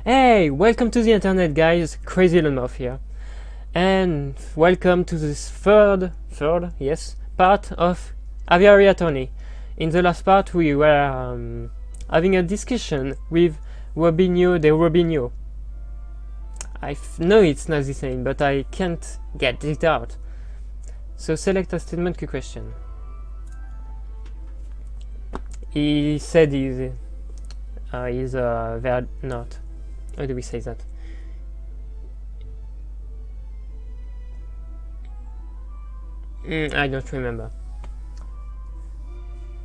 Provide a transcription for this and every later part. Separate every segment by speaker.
Speaker 1: Hey, welcome to the internet, guys. CrazyLoudmouth here, and welcome to this third, part of Aviary Attorney. In the last part, we were having a discussion with Robinho de Robinho. I know it's not the same, but I can't get it out. So select a statement to question. He said he's not. How do we say that? I don't remember.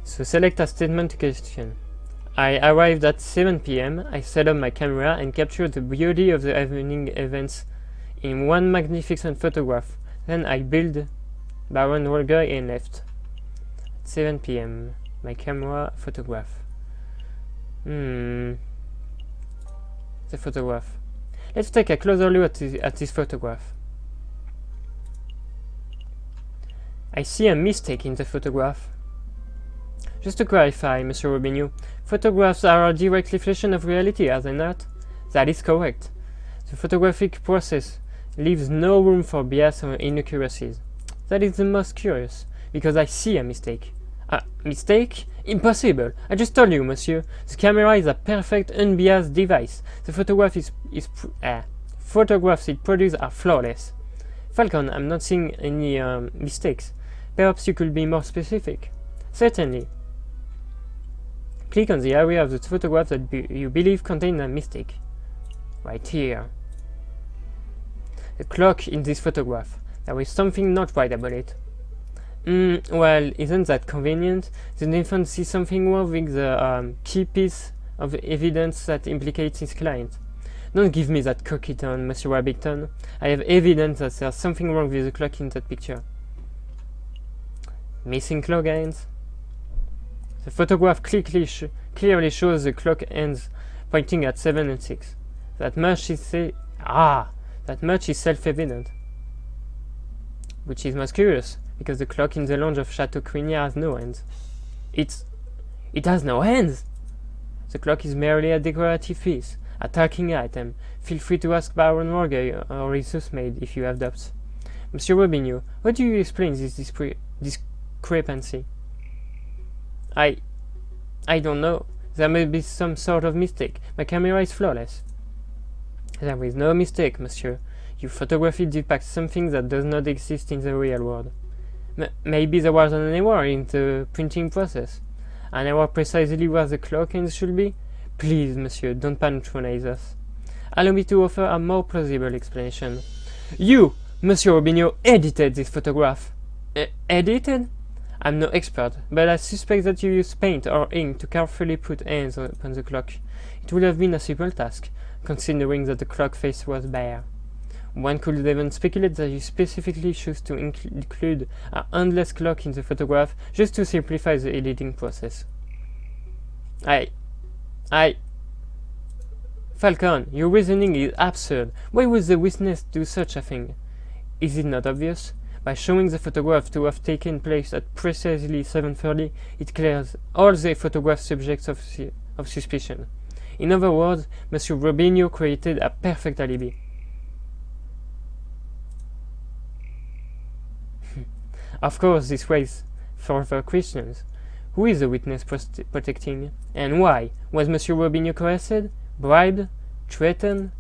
Speaker 1: So select a statement to question. I arrived at 7 p.m. I set up my camera and captured the beauty of the evening events in one magnificent photograph. Then I billed Baron Rolger and left. At 7 p.m. My camera photograph. The photograph. Let's take a closer look at this photograph. I see a mistake in the photograph. Just to clarify, Monsieur Robinho, photographs are a direct reflection of reality, are they not? That is correct. The photographic process leaves no room for bias or inaccuracies. That is the most curious, because I see a mistake. A mistake? Impossible! I just told you, monsieur. The camera is a perfect, unbiased device. The photographs it produces are flawless. Falcon, I'm not seeing any mistakes. Perhaps you could be more specific. Certainly. Click on the area of the photograph that you believe contains a mistake. Right here. The clock in this photograph. There is something not right about it. Well, isn't that convenient? The defense sees something wrong with the key piece of evidence that implicates his client. Don't give me that cocky tone, Monsieur Rabbington. I have evidence that there's something wrong with the clock in that picture. Missing clock hands? The photograph clearly shows the clock hands pointing at 7 and 6. That much is self-evident. Which is most curious, because the clock in the lounge of Chateau Crinier has no hands. It has no hands! The clock is merely a decorative piece, a talking item. Feel free to ask Baron Rolger or his housemaid if you have doubts. Monsieur Robinho, how do you explain this discrepancy? I don't know. There may be some sort of mistake. My camera is flawless. There is no mistake, monsieur. Your photography depicts something that does not exist in the real world. Maybe there was an error in the printing process. An error precisely where the clock hands should be? Please, monsieur, don't patronize us. Allow me to offer a more plausible explanation. You, Monsieur Robinho, edited this photograph. Edited? I'm no expert, but I suspect that you used paint or ink to carefully put hands upon the clock. It would have been a simple task, considering that the clock face was bare. One could even speculate that you specifically chose to include a handless clock in the photograph just to simplify the editing process. Falcon, your reasoning is absurd. Why would the witness do such a thing? Is it not obvious? By showing the photograph to have taken place at precisely 7:30, it clears all the photograph subjects of suspicion. In other words, Monsieur Robinho created a perfect alibi. Of course, this raises further questions. Who is the witness protecting? And why? Was Monsieur Robinho coerced? Bribed? Threatened?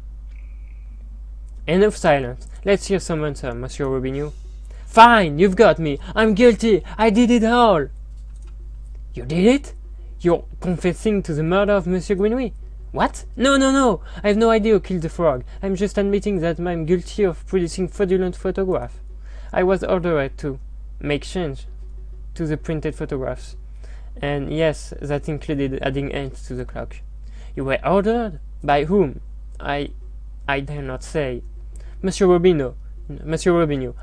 Speaker 1: Enough silence. Let's hear some answer, Monsieur Robinho. Fine, you've got me. I'm guilty. I did it all. You did it? You're confessing to the murder of Monsieur Grenouille? What? No. I have no idea who killed the frog. I'm just admitting that I'm guilty of producing fraudulent photograph. I was ordered to make change to the printed photographs. And yes, that included adding hands to the clock. You were ordered? By whom? I dare not say. Monsieur Robinho,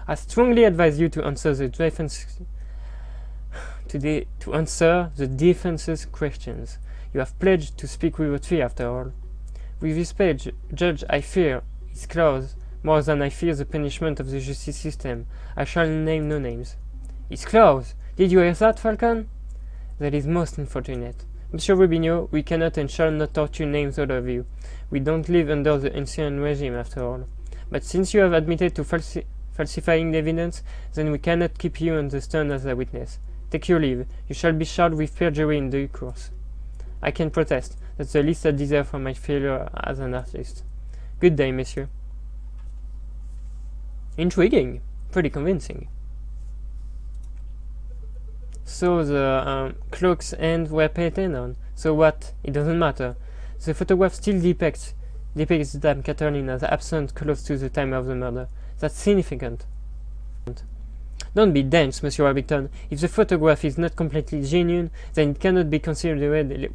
Speaker 1: I strongly advise you to answer the defense's questions. You have pledged to speak without fear, after all. With this page, Judge, I fear his clause more than I fear the punishment of the justice system. I shall name no names. His clause! Did you hear that, Falcon? That is most unfortunate. Monsieur Rubinho, we cannot and shall not torture names out of you. We don't live under the ancient regime, after all. But since you have admitted to falsifying the evidence, then we cannot keep you on the stand as a witness. Take your leave. You shall be charged with perjury in due course. I can protest. That's the least I deserve for my failure as an artist. Good day, monsieur. Intriguing. Pretty convincing. So the cloak's ends were painted on. So what? It doesn't matter. The photograph still depicts Dame Catherine as absent close to the time of the murder. That's significant. Don't be dense, Monsieur Rabington. If the photograph is not completely genuine, then it cannot be considered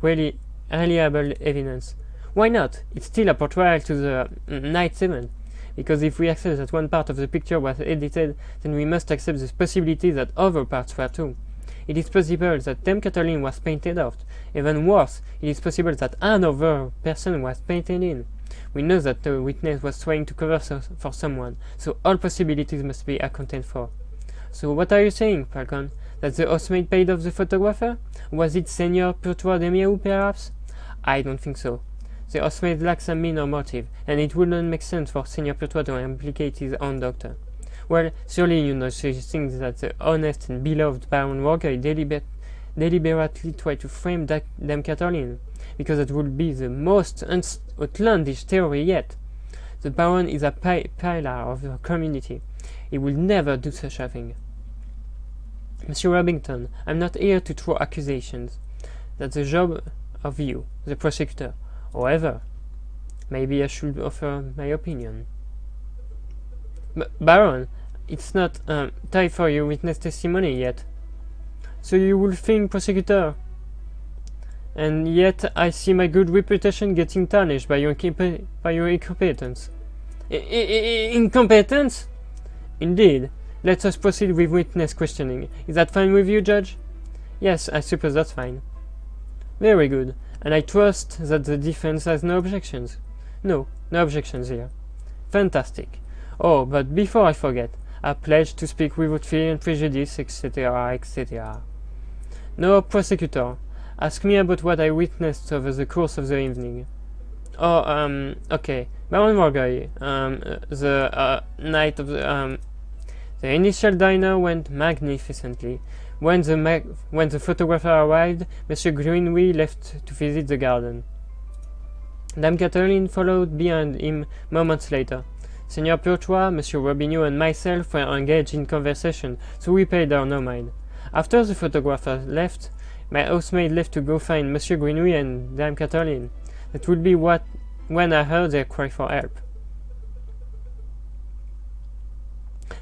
Speaker 1: really reliable evidence. Why not? It's still a portrayal to the night's event. Because if we accept that one part of the picture was edited, then we must accept the possibility that other parts were too. It is possible that Dame Catherine was painted out. Even worse, it is possible that another person was painted in. We know that the witness was trying to cover for someone, so all possibilities must be accounted for. So what are you saying, Falcon? That the housemaid paid off the photographer? Was it Senor Purtois de Miaou, perhaps? I don't think so. The housemaid lacks a mean or motive, and it wouldn't make sense for Senor Purtois to implicate his own doctor. Well, surely you know she thinks that the honest and beloved Baron Worker deliberately tried to frame Dame Catherine, because that would be the most outlandish theory yet. The Baron is a pillar of the community. He will never do such a thing. Monsieur Rabington, I'm not here to throw accusations. That's the job of you, the prosecutor. However, maybe I should offer my opinion. Baron, it's not time for your witness testimony yet. So you will think, prosecutor. And yet I see my good reputation getting tarnished by your incompetence. Incompetence? Indeed. Let us proceed with witness questioning. Is that fine with you, Judge? Yes, I suppose that's fine. Very good. And I trust that the defense has no objections. No objections here. Fantastic. Oh, but before I forget, I pledge to speak without fear and prejudice, etc., etc. No, prosecutor, ask me about what I witnessed over the course of the evening. Oh, okay. Baron Morgoy, the night of the initial dinner went magnificently. When the photographer arrived, Monsieur Greenway left to visit the garden. Dame Catherine followed behind him moments later. Senor Purtois, Monsieur Robinho, and myself were engaged in conversation, so we paid her no mind. After the photographer left, my housemaid left to go find Monsieur Greenway and Dame Catherine. That would be when I heard their cry for help.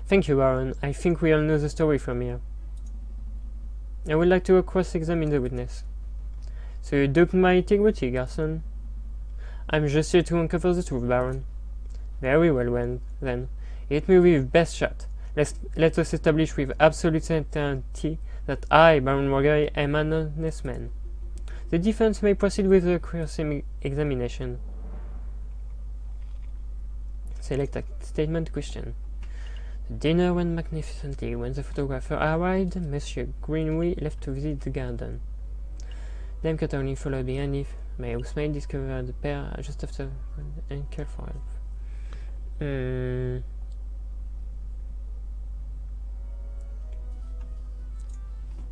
Speaker 1: Thank you, Baron. I think we all know the story from here. I would like to cross-examine the witness. So you doubt my integrity, Garson? I'm just here to uncover the truth, Baron. Very well, then. Hit me with best shot. Let us establish with absolute certainty that I, Baron Morgoy, am an honest man. The defense may proceed with the cross-examination. Select a statement question. The dinner went magnificently. When the photographer arrived, Monsieur Greenway left to visit the garden. Dame Catherine followed behind him. My housemaid discovered the pair just after and cared for help.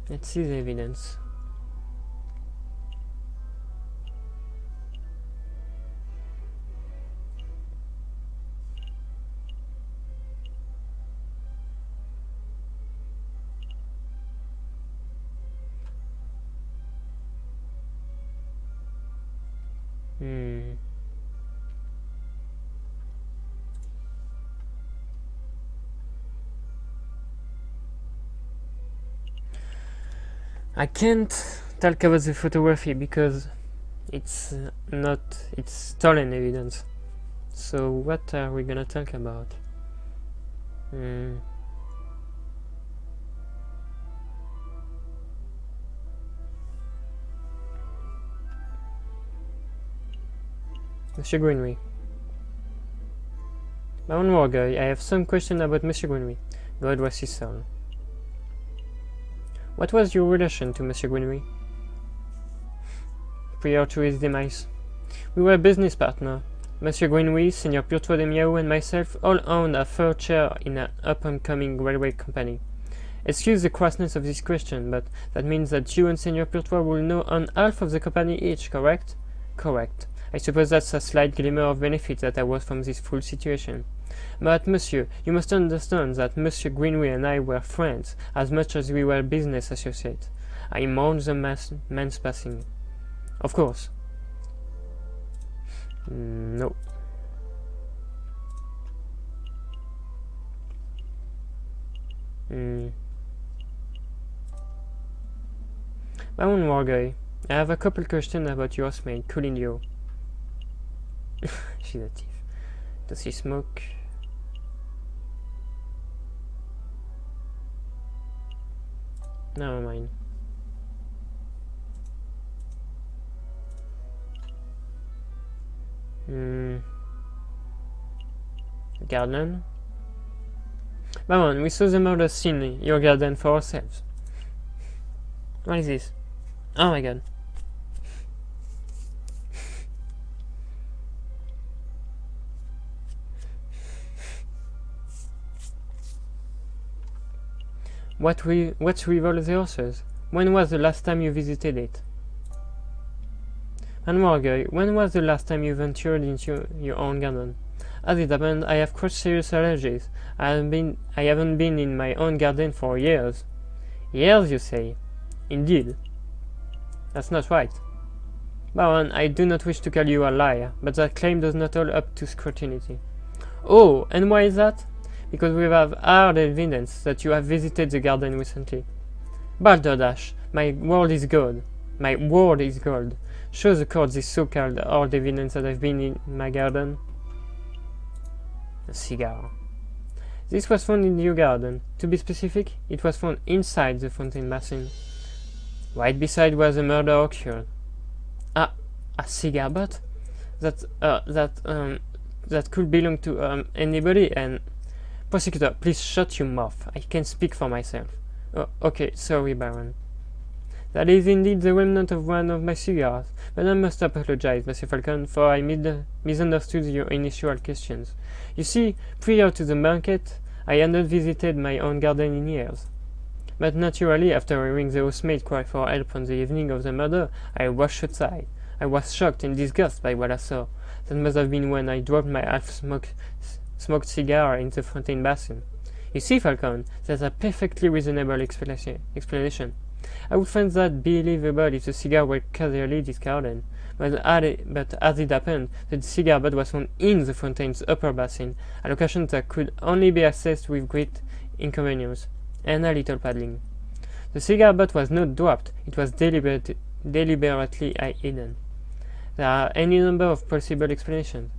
Speaker 1: Let's see the evidence. I can't talk about the photography because it's stolen evidence. So what are we gonna talk about? Monsieur Greenway. Baron Morgoy, I have some question about Monsieur Greenway. God rest his soul. What was your relation to Monsieur Greenway? prior to his demise. We were business partners. Monsieur Greenway, Senior Purtois de Miao, and myself all owned a third share in an up-and-coming railway company. Excuse the crassness of this question, but that means that you and Senior Purtois will now own half of the company each, correct? Correct. I suppose that's a slight glimmer of benefit that I was from this full situation. But, monsieur, you must understand that Monsieur Greenway and I were friends, as much as we were business associates. I mourned the man's passing. Of course. No. Baron Warguy, I have a couple questions about your housemaid, Colinio. She's a thief. Does she smoke? Never mind. Garden? Baron, we saw the murder scene in your garden for ourselves. What is this? Oh my god. What revolves the horses? When was the last time you visited it? And Warguy, when was the last time you ventured into your own garden? As it happened, I have quite serious allergies. I haven't been in my own garden for years. Years, you say? Indeed. That's not right. Baron, I do not wish to call you a liar, but that claim does not hold up to scrutiny. Oh, and why is that? Because we have hard evidence that you have visited the garden recently. Balderdash, my word is gold. My word is gold. Show the court this so-called hard evidence that I've been in my garden. A cigar. This was found in your garden. To be specific, it was found inside the fountain basin. Right beside where the murder occurred. Ah, a cigar butt? That could belong to anybody. And prosecutor, please shut your mouth. I can speak for myself. Oh, okay, sorry, Baron. That is indeed the remnant of one of my cigars, but I must apologize, Monsieur Falcon, for I misunderstood your initial questions. You see, prior to the banquet, I had not visited my own garden in years. But naturally, after hearing the housemaid cry for help on the evening of the murder, I rushed outside. I was shocked and disgusted by what I saw. That must have been when I dropped my half-smoked cigar in the fountain basin. You see, Falcon, that's a perfectly reasonable explanation. I would find that believable if the cigar were casually discarded, but as it happened, the cigar butt was found in the fountain's upper basin, a location that could only be accessed with great inconvenience and a little paddling. The cigar butt was not dropped, it was deliberately hidden. There are any number of possible explanations.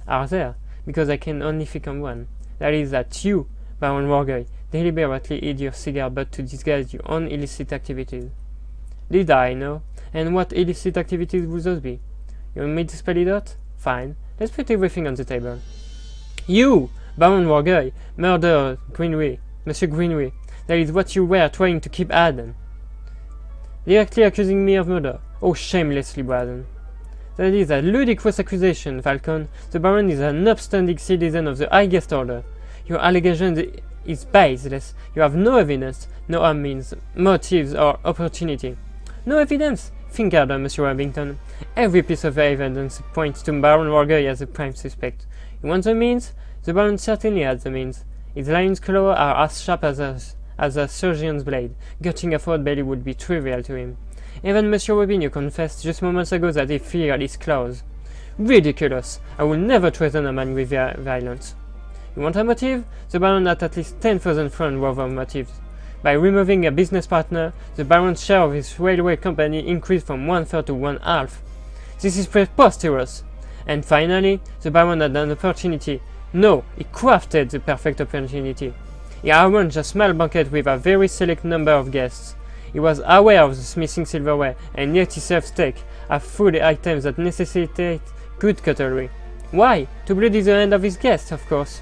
Speaker 1: Are there? Because I can only think of one. That is that you, Baron Warguy, deliberately hid your cigar butt to disguise your own illicit activities. Did I know? And what illicit activities would those be? You want me to spell it out? Fine. Let's put everything on the table. You, Baron Warguy, murderer Greenway, Monsieur Greenway. That is what you were trying to keep hidden. Directly accusing me of murder. Oh, shamelessly, Braden. That is a ludicrous accusation, Falcon. The Baron is an upstanding citizen of the highest order. Your allegation is baseless. You have no evidence, no means, motives, or opportunity. No evidence? Think harder, Monsieur Abington. Every piece of evidence points to Baron Warguy as the prime suspect. You want the means? The Baron certainly has the means. His lion's claws are as sharp as a surgeon's blade. Gutting a throat belly would be trivial to him. Even Monsieur Robinho confessed just moments ago that he feared his claws. Ridiculous! I will never threaten a man with violence. You want a motive? The Baron had at least 10,000 francs worth of motives. By removing a business partner, the Baron's share of his railway company increased from 1/3 to 1/2. This is preposterous! And finally, the Baron had an opportunity. No, he crafted the perfect opportunity. He arranged a small banquet with a very select number of guests. He was aware of the missing silverware, and yet he served steak, a food item that necessitated good cutlery. Why? To bloody the hand of his guests, of course.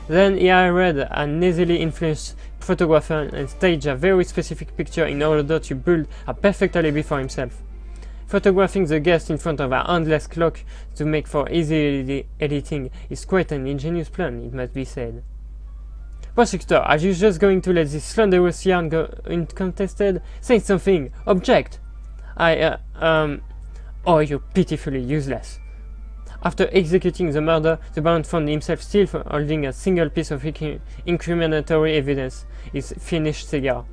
Speaker 1: Then he hired a nasally influenced photographer and staged a very specific picture in order to build a perfect alibi for himself. Photographing the guest in front of our endless clock to make for easy editing is quite an ingenious plan, it must be said. Prosecutor, are you just going to let this slanderous yarn go uncontested? Say something! Object! Oh, you're pitifully useless. After executing the murder, the Baron found himself still holding a single piece of incriminatory evidence, his finished cigar.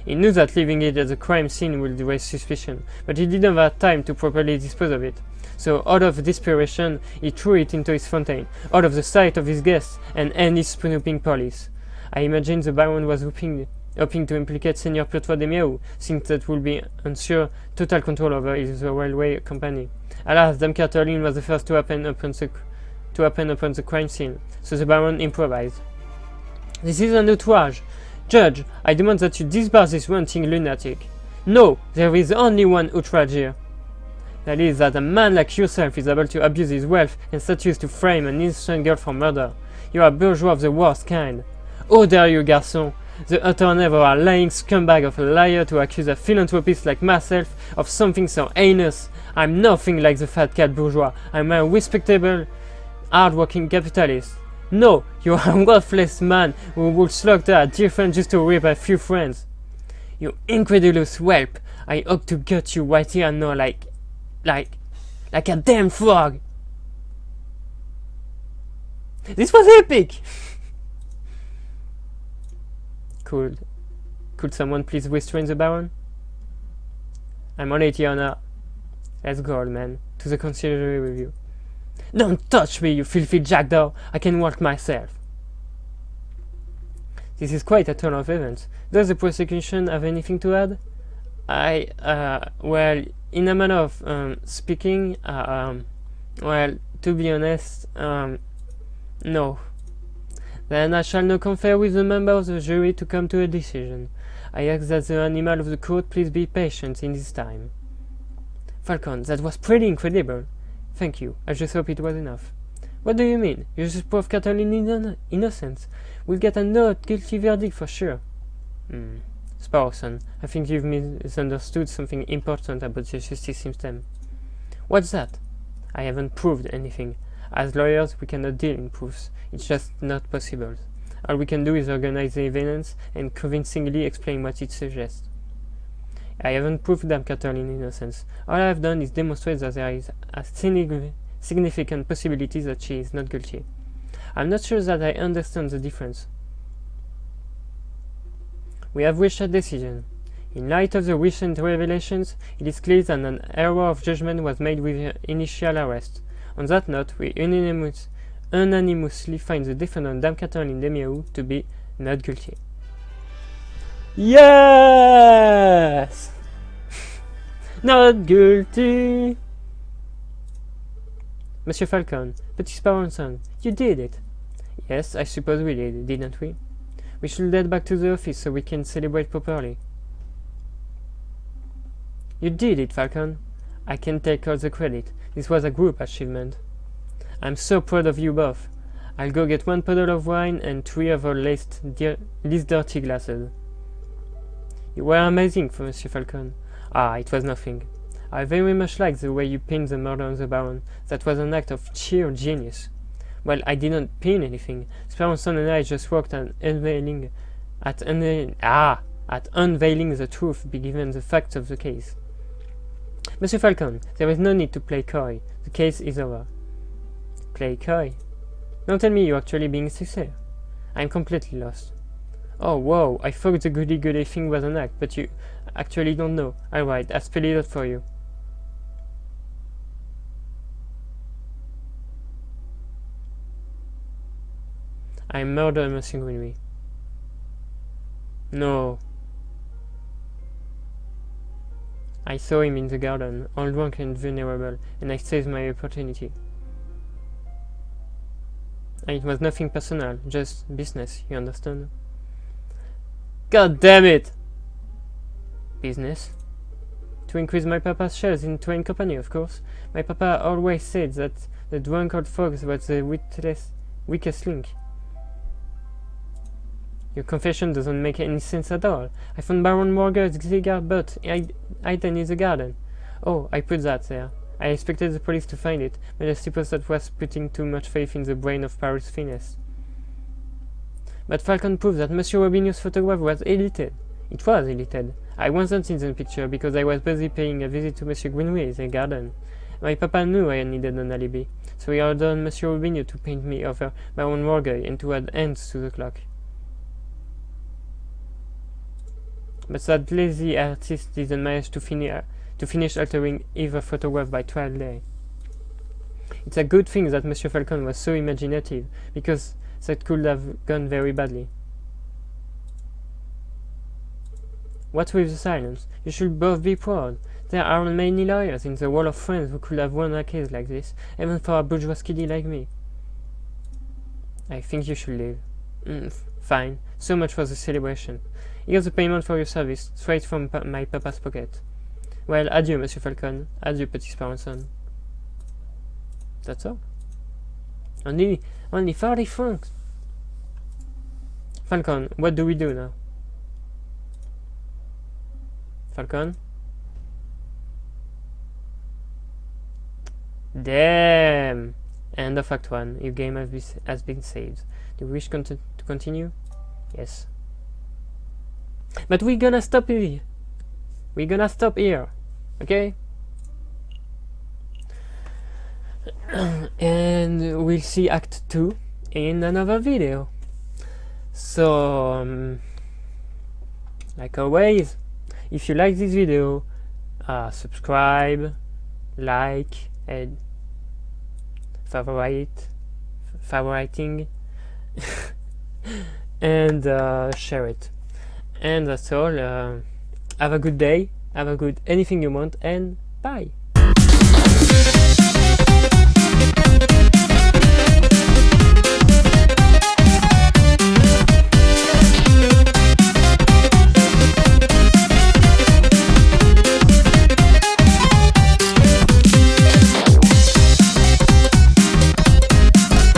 Speaker 1: He knew that leaving it at the crime scene would raise suspicion, but he didn't have time to properly dispose of it. So, out of desperation, he threw it into his fountain, out of the sight of his guests and any snooping police. I imagine the Baron was hoping to implicate Senior Piotr de Miaou, since that would be ensure total control over his railway company. Alas, Dame Catherine was the first to happen upon the crime scene, so the Baron improvised. This is an outrage. Judge, I demand that you disbar this ranting lunatic. No, there is only one outrage here. That is that a man like yourself is able to abuse his wealth and status to frame an innocent girl for murder. You are a bourgeois of the worst kind. How dare you, garçon? The attorney for a lying scumbag of a liar to accuse a philanthropist like myself of something so heinous. I'm nothing like the fat cat bourgeois. I'm a respectable, hard-working capitalist. No, you are a worthless man who would slaughter a dear friend just to rape a few friends. You incredulous whelp. I hope to gut you right here and now like a damn frog. This was epic! Could someone please restrain the Baron? I'm on it, Your Honor. Let's go, old man. To the conciliatory review. Don't touch me, you filthy jackdaw! I can work myself. This is quite a turn of events. Does the prosecution have anything to add? Well, in a manner of speaking, well, to be honest, no. Then I shall now confer with the members of the jury to come to a decision. I ask that the animal of the court please be patient in this time. Falcon, that was pretty incredible. Thank you. I just hope it was enough. What do you mean? You just prove Catalina's innocence. We'll get a not guilty verdict for sure. Sparrowson, I think you've misunderstood something important about the justice system. What's that? I haven't proved anything. As lawyers, we cannot deal in proofs. It's just not possible. All we can do is organize the evidence and convincingly explain what it suggests. I haven't proved Dame Catherine's innocence. All I have done is demonstrate that there is a significant possibility that she is not guilty. I'm not sure that I understand the difference. We have reached a decision. In light of the recent revelations, it is clear that an error of judgment was made with her initial arrest. On that note, we unanimously find the defendant Dame Catherine de Miaou to be not guilty. Yes! Not guilty! Monsieur Falcon, Petit Sparrowson, you did it. Yes, I suppose we did, didn't we? We should head back to the office so we can celebrate properly. You did it, Falcon. I can take all the credit. This was a group achievement. I'm so proud of you both. I'll go get 1 bottle of wine and 3 of our least dirty glasses. You were amazing, Monsieur Falcon. Ah, it was nothing. I very much liked the way you pinned the murder on the Baron. That was an act of sheer genius. Well, I didn't pin anything. Sparrowson and I just worked on unveiling the truth, given the facts of the case. Monsieur Falcon, there is no need to play coy. The case is over. Play coy? Don't tell me you're actually being sincere. I'm completely lost. Oh, whoa, I thought the goody-goody thing was an act, but you actually don't know. Alright, I'll spell it out for you. I murdered Monsieur Greenway. No. I saw him in the garden, all drunk and vulnerable, and I seized my opportunity. And it was nothing personal, just business, you understand? God damn it! Business? To increase my papa's shares in train company, of course. My papa always said that the drunk old fox was the weakest link. Your confession doesn't make any sense at all. I found Baron Morgan's cigar butt hidden in the garden. Oh, I put that there. I expected the police to find it, but I suppose that was putting too much faith in the brain of Paris' finest. But Falcon proved that Monsieur Robinho's photograph was edited. It was edited. I wasn't in the picture because I was busy paying a visit to Monsieur Greenway in the garden. My papa knew I needed an alibi, so he ordered Monsieur Robinho to paint me over my own morgue and to add ends to the clock. But that lazy artist didn't manage to finish altering either photograph by trial day. It's a good thing that Monsieur Falcon was so imaginative, because that could have gone very badly. What with the silence? You should both be proud. There aren't many lawyers in the world of France who could have won a case like this, even for a bourgeois kiddie like me. I think you should leave. Fine. So much for the celebration. Here's the payment for your service, straight from my papa's pocket. Well, adieu, Monsieur Falcon. Adieu, Petit Sparonson. That's all. Only 40 francs. Falcon, what do we do now? Falcon? Damn! End of Act 1. Your game has been saved. Do you wish to continue? Yes. But we're gonna stop here. We're gonna stop here. Okay? And we'll see Act 2 in another video. So, like always, if you like this video, subscribe, like, and favoriting, and share it. And that's all. Have a good day, have a good anything you want, and bye.